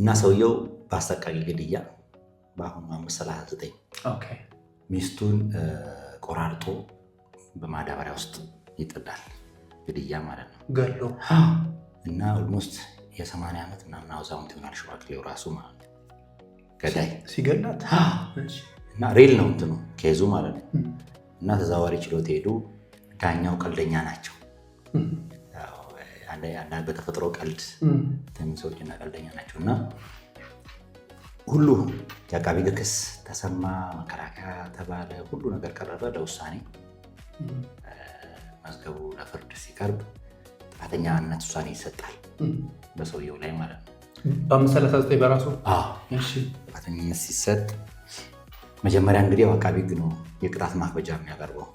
እና ሰውየው በአሰቃቂ ግድያ በአሁኑ 539 ሚስቱን ቆራርጦ በማዳበሪያ ውስጥ ይጥዳል። ግድያ ማለት ነው ገሎ እና ኦልሞስት የ80 ዓመት ምናምን አዛውንት ይሆናል ሽማግሌው ራሱ ማለት ነው ገዳይ ሲገላት እና ሬል ነው እንትኑ ኬዙ ማለት ነው። እና ተዛዋሪ ችሎት ሄዱ። ዳኛው ቀልደኛ ናቸው። በተፈጥሮ ቀልድ ሰዎችና ቀልደኛ ናቸው። እና ሁሉ የአቃቢ ሕግ ክስ ተሰማ፣ መከራከያ ተባለ፣ ሁሉ ነገር ቀረበ ለውሳኔ። መዝገቡ ለፍርድ ሲቀርብ ጥፋተኛነት ውሳኔ ይሰጣል በሰውየው ላይ ማለት ነው። በ539 በራሱ ጥፋተኝነት ሲሰጥ መጀመሪያ እንግዲህ አቃቢ ሕግ ነው የቅጣት ማክበጃ የሚያቀርበው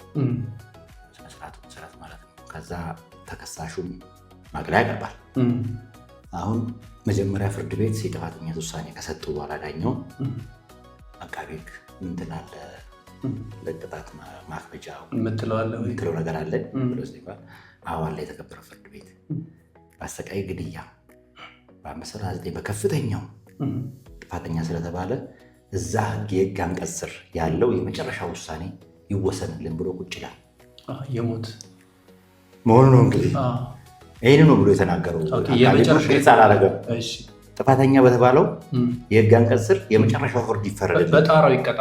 ስነስርዓቱ መሰረት ማለት ነው። ከዛ ተከሳሹም ማቅለያ ያቀርባል። አሁን መጀመሪያ ፍርድ ቤት የጥፋተኝነት ውሳኔ ከሰጡ በኋላ ዳኛው አቃቢ ሕግ ምን ትላለህ ለቅጣት ማክበጃ የምትለው ነገር አለ ብሎ ሲባል አዋል ላይ የተከበረው ፍርድ ቤት በአሰቃቂ ግድያ በ539 በከፍተኛው ጥፋተኛ ስለተባለ እዛ የሕግ አንቀጽ ስር ያለው የመጨረሻ ውሳኔ ይወሰንልን ብሎ ቁጭ ይላል። የሞት መሆኑ ነው እንግዲህ ይህን ነው ብሎ የተናገረው። አላረገም። ጥፋተኛ በተባለው የሕግ አንቀጽ ስር የመጨረሻው ፍርድ ይፈረድልን በጣራው ይቀጣ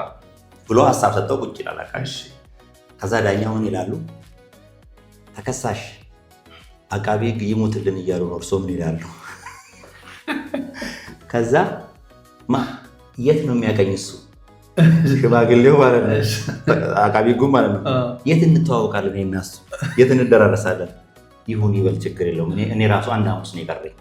ብሎ ሀሳብ ሰጠው ቁጭ ይላል። ከዛ ዳኛውን ይላሉ ተከሳሽ አቃቢ ሕግ ይሞትልን እያሉ ነው፣ እርሶ ምን ይላሉ? ከዛ የት ነው የሚያቀኝ እሱ ሽማግሌው ማለት ነው አቃቢ ሕጉ ማለት ነው። የት እንተዋወቃለን እና እሱ የት እንደራረሳለን? ይሁን ይበል ችግር የለውም እኔ ራሱ አንድ ሐሙስ ነው የቀረኝ